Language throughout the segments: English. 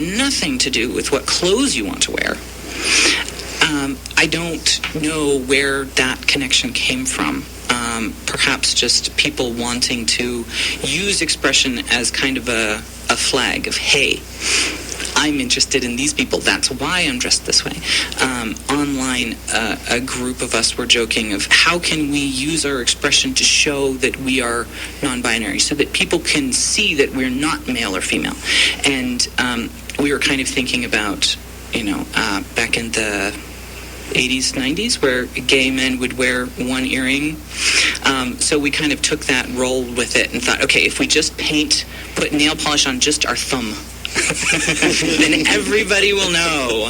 nothing to do with what clothes you want to wear. I don't know where that connection came from. Perhaps just people wanting to use expression as kind of a flag of, hey, I'm interested in these people. That's why I'm dressed this way. Online, a group of us were joking of how can we use our expression to show that we are non-binary so that people can see that we're not male or female. And we were kind of thinking about, back in the 80s, 90s, where gay men would wear one earring. So we kind of took that, rolled with it, and thought, okay, if we just put nail polish on just our thumb, then everybody will know.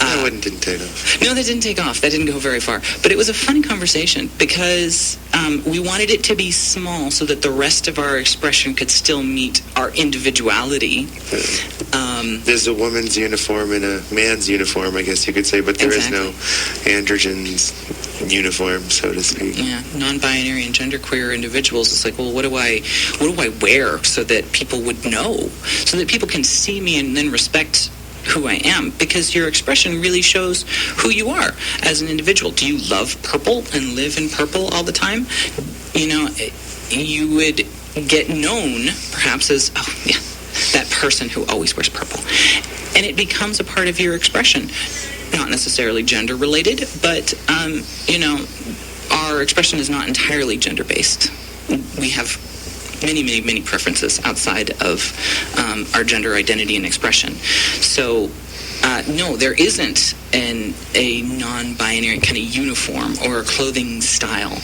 That one didn't take off. No, that didn't take off. That didn't go very far. But it was a funny conversation because we wanted it to be small so that the rest of our expression could still meet our individuality. There's a woman's uniform and a man's uniform, I guess you could say, but there is no androgens uniform, so to speak. Yeah, non-binary and genderqueer individuals. It's like, well, what do I wear so that people would know, so that people can see me and then respect who I am, because your expression really shows who you are as an individual. Do you love purple and live in purple all the time? You would get known perhaps as, oh yeah, that person who always wears purple. And it becomes a part of your expression. Not necessarily gender related, but our expression is not entirely gender based. We have many, many, many preferences outside of our gender identity and expression. So, no, there isn't a non-binary kind of uniform or clothing style.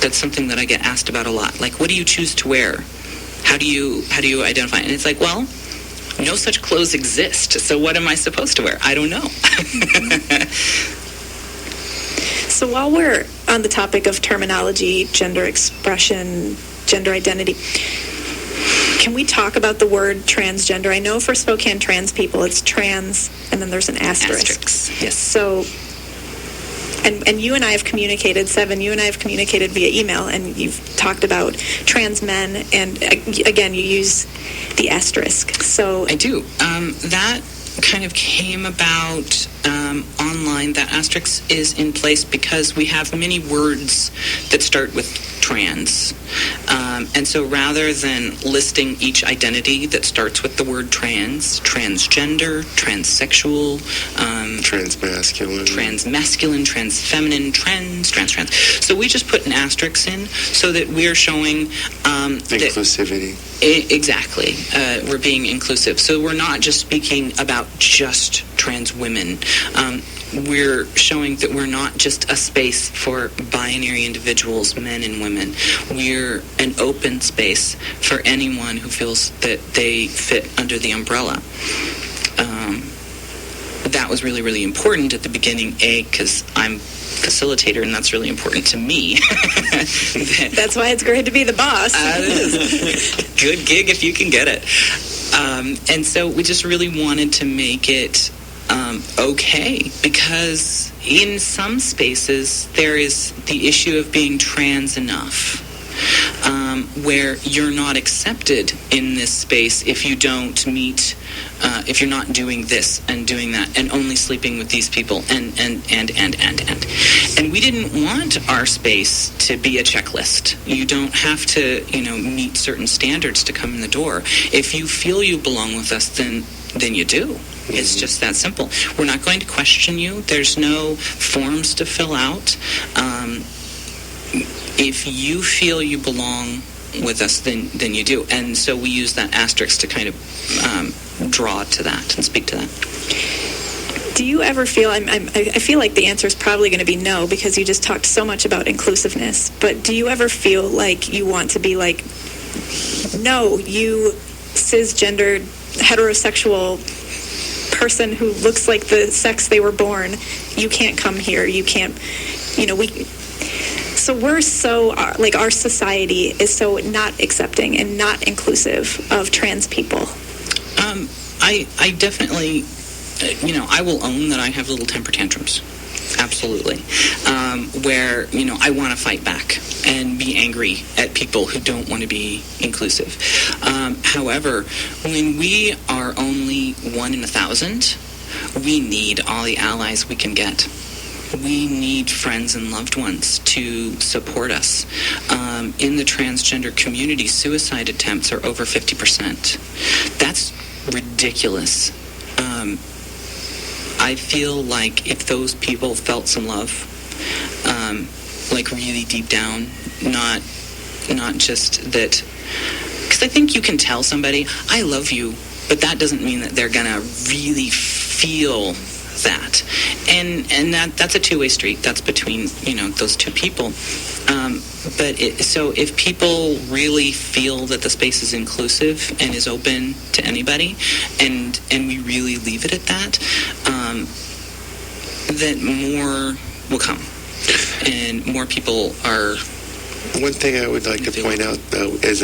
That's something that I get asked about a lot. Like, what do you choose to wear? How do you identify? And it's like, well, no such clothes exist. So what am I supposed to wear? I don't know. So while we're on the topic of terminology, gender expression, gender identity, can we talk about the word transgender? I know for Spokane trans people, it's trans, and then there's an asterisk. Yes. So, and you and I have communicated, Seven, you and I have communicated via email, and you've talked about trans men, and again, you use the asterisk. So I do. That kind of came about online. That asterisk is in place because we have many words that start with trans. And so rather than listing each identity that starts with the word trans, transgender, transsexual, transmasculine, transfeminine, trans. So we just put an asterisk in so that we're showing inclusivity. Exactly. We're being inclusive. So we're not just speaking about just trans women. We're showing that we're not just a space for binary individuals, men and women. We're an open space for anyone who feels that they fit under the umbrella. That was really, really important at the beginning, because I'm facilitator, and that's really important to me. That's why it's great to be the boss. It is. Good gig if you can get it. And so we just really wanted to make it okay, because in some spaces there is the issue of being trans enough, where you're not accepted in this space if you don't meet, if you're not doing this and doing that and only sleeping with these people and we didn't want our space to be a checklist. You don't have to meet certain standards to come in the door. If you feel you belong with us, then you do. It's just that simple. We're not going to question you. There's no forms to fill out. If you feel you belong with us, then you do. And so we use that asterisk to kind of draw to that and speak to that. Do you ever feel, I feel like the answer is probably going to be no, because you just talked so much about inclusiveness, but do you ever feel like you want to be like, no, you cisgendered, heterosexual person who looks like the sex they were born, you can't come here, you can't, so we're so, our society is so not accepting and not inclusive of trans people. I definitely, I will own that I have little temper tantrums. Absolutely. Where, I want to fight back and be angry at people who don't want to be inclusive. However, when we are only 1 in 1,000, we need all the allies we can get. We need friends and loved ones to support us. In the transgender community, suicide attempts are over 50%. That's ridiculous. I feel like if those people felt some love, like really deep down, not just that, because I think you can tell somebody, I love you, but that doesn't mean that they're going to really feel that. And that's a two-way street. That's between, those two people. So if people really feel that the space is inclusive and is open to anybody, and we really leave it at that, then more will come. And more people are... One thing I would like to point out, though, is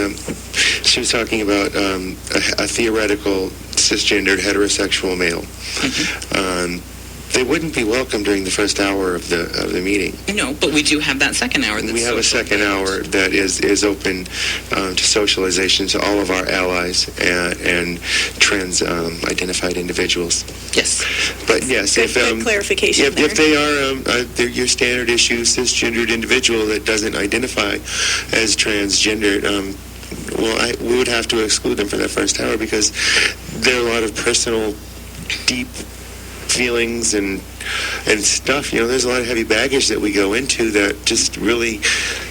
she was talking about a theoretical cisgendered heterosexual male. Mm-hmm. They wouldn't be welcome during the first hour of the meeting. No, but we do have that second hour. We have a second hour that is open to socialization to all of our allies and trans identified individuals. Yes. But yes, good clarification there. If they are they're your standard issue cisgendered individual that doesn't identify as transgendered, we would have to exclude them for that first hour because there are a lot of personal, deep feelings and stuff. There's a lot of heavy baggage that we go into that just really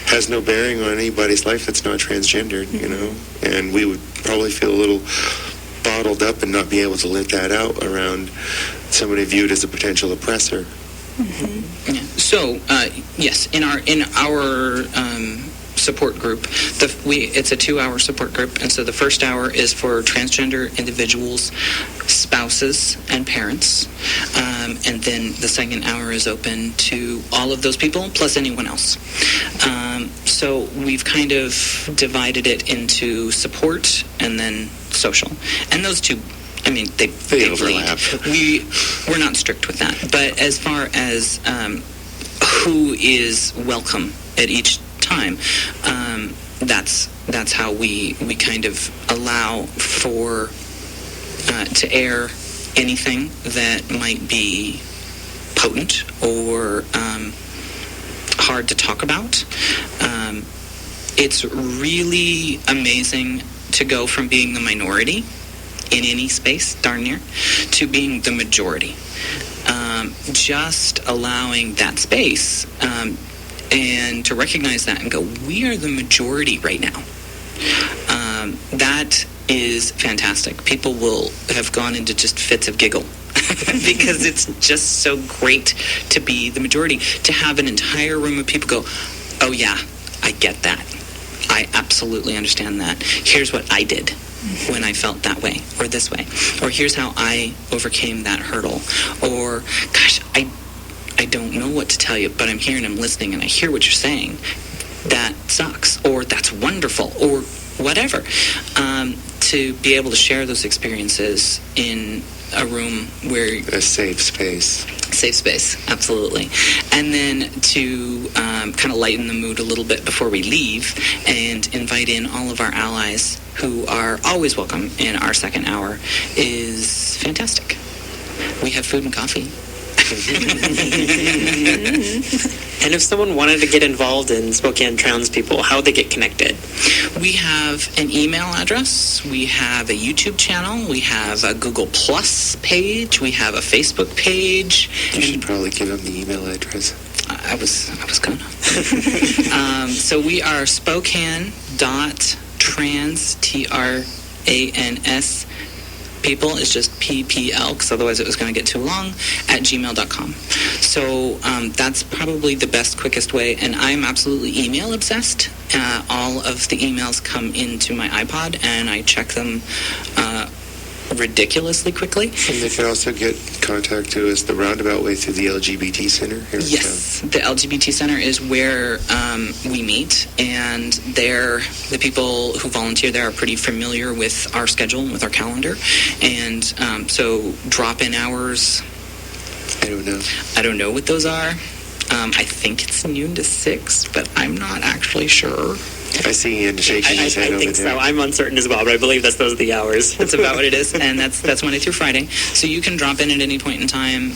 has no bearing on anybody's life that's not transgendered, and we would probably feel a little bottled up and not be able to let that out around somebody viewed as a potential oppressor. Mm-hmm. Yeah. So, yes, in our support group, it's a 2-hour support group, and so the first hour is for transgender individuals, spouses, and parents, and then the second hour is open to all of those people plus anyone else. So we've kind of divided it into support and then social, and those two, they overlap. We're not strict with that, but as far as who is welcome at each time, that's how we kind of allow for to air anything that might be potent or hard to talk about. It's really amazing to go from being the minority in any space, darn near, to being the majority. Just allowing that space and to recognize that and go, we are the majority right now. That is fantastic. People will have gone into just fits of giggle because it's just so great to be the majority, to have an entire room of people go, oh yeah, I get that. I absolutely understand that. Here's what I did when I felt that way or this way. Or here's how I overcame that hurdle. Or, gosh, I don't know what to tell you, but I'm here and I'm listening and I hear what you're saying. That sucks, or that's wonderful, or whatever. To be able to share those experiences in a room where... A safe space. Safe space, absolutely. And then to kind of lighten the mood a little bit before we leave and invite in all of our allies who are always welcome in our second hour is fantastic. We have food and coffee. And if someone wanted to get involved in Spokane Trans People, how would they get connected? We have an email address. We have a YouTube channel. We have a Google Plus page. We have a Facebook page. You should probably give them the email address. I was gonna. So we are Spokane.trans, TRANS. People is just PPL, because otherwise it was going to get too long, at gmail.com. So that's probably the best, quickest way. And I'm absolutely email obsessed. All of the emails come into my iPod, and I check them ridiculously quickly. And they can also get contact to us the roundabout way through the LGBT Center here in Yes, town. The LGBT Center is where we meet, and the people who volunteer there are pretty familiar with our schedule and with our calendar, and so drop-in hours I don't know. I don't know what those are. I think it's noon to 6, but I'm not actually sure. I see Ian shaking I his head over think there. so. I'm uncertain as well, but I believe those are the hours. That's about what it is, and that's Monday through Friday. So you can drop in at any point in time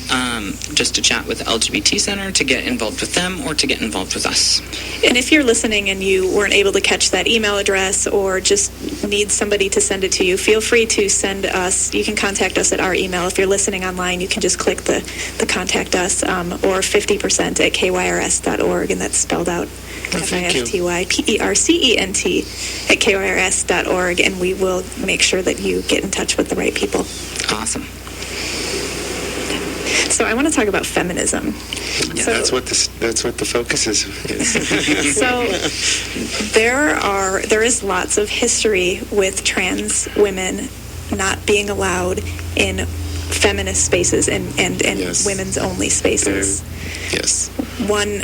just to chat with the LGBT Center, to get involved with them, or to get involved with us. And if you're listening and you weren't able to catch that email address or just need somebody to send it to you, feel free to send us. You can contact us at our email. If you're listening online, you can just click the contact us or 50% at kyrs.org, and that's spelled out thank you. FIFTYPERCENT at kyrs.org, and we will make sure that you get in touch with the right people. Awesome. So I want to talk about feminism. Yeah, So- that's what the focus is. So there is lots of history with trans women not being allowed in feminist spaces and Yes. women's only spaces. Yes. One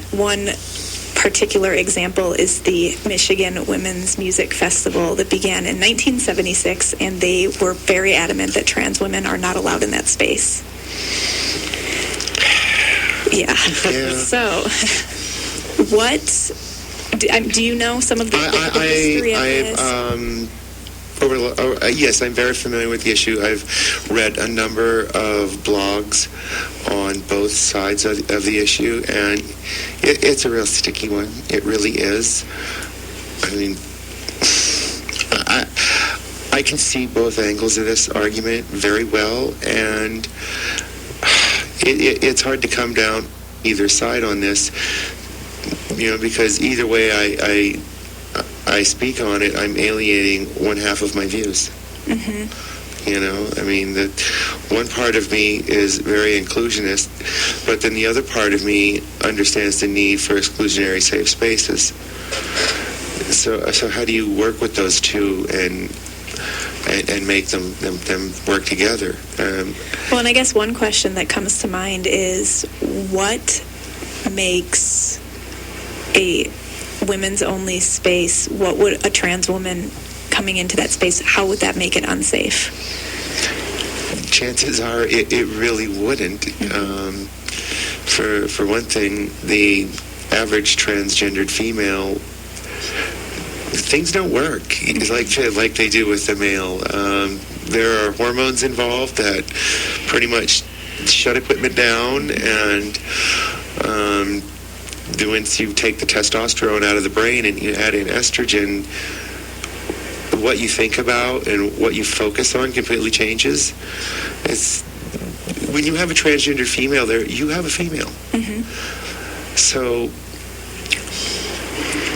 particular example is the Michigan Women's Music Festival that began in 1976, and they were very adamant that trans women are not allowed in that space. Yeah. Yeah. So, do you know some of the history of this? Yes, I'm very familiar with the issue. I've read a number of blogs on both sides of the issue, and it's a real sticky one. It really is. I mean, I can see both angles of this argument very well, and it's hard to come down either side on this, because either way I speak on it, I'm alienating one half of my views. Mm-hmm. I mean, the one part of me is very inclusionist, but then the other part of me understands the need for exclusionary safe spaces. So how do you work with those two and make them work together? Well, and I guess one question that comes to mind is, what makes a women's only space? What would a trans woman coming into that space, how would that make it unsafe? Chances are it really wouldn't. For one thing, the average transgendered female, things don't work like they do with the male. There are hormones involved that pretty much shut equipment down, and once you take the testosterone out of the brain and you add in estrogen, what you think about and what you focus on completely changes. It's when you have a transgender female there, you have a female. Mm-hmm. So,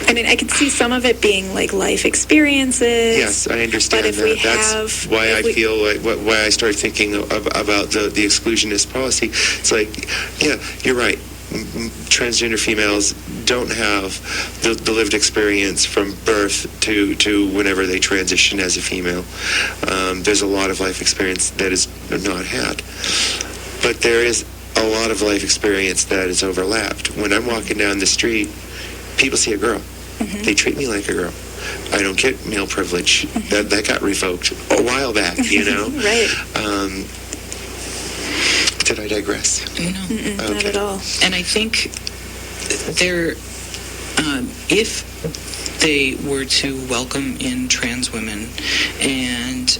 I mean, I could see some of it being like life experiences. yes, I understand But if that. we That's have- why if I we- feel like why I started thinking about the exclusionist policy. It's like, yeah, you're right. Transgender females don't have the lived experience from birth to whenever they transition as a female. There's a lot of life experience that is not had. But there is a lot of life experience that is overlapped. When I'm walking down the street, people see a girl. Mm-hmm. They treat me like a girl. I don't get male privilege. Mm-hmm. That got revoked a while back, Right. Did I digress? No. Not Okay. at all. And I think if they were to welcome in trans women and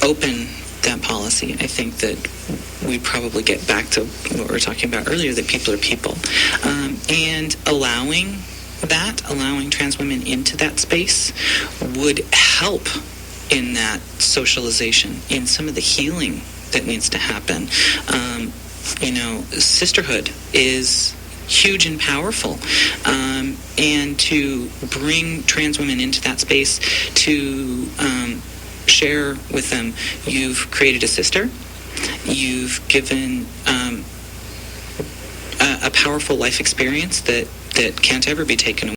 open that policy, I think that we'd probably get back to what we were talking about earlier, that people are people. And allowing trans women into that space would help in that socialization, in some of the healing that needs to happen. Sisterhood is huge and powerful. And to bring trans women into that space, to share with them, you've created a sister, you've given a powerful life experience that can't ever be taken away.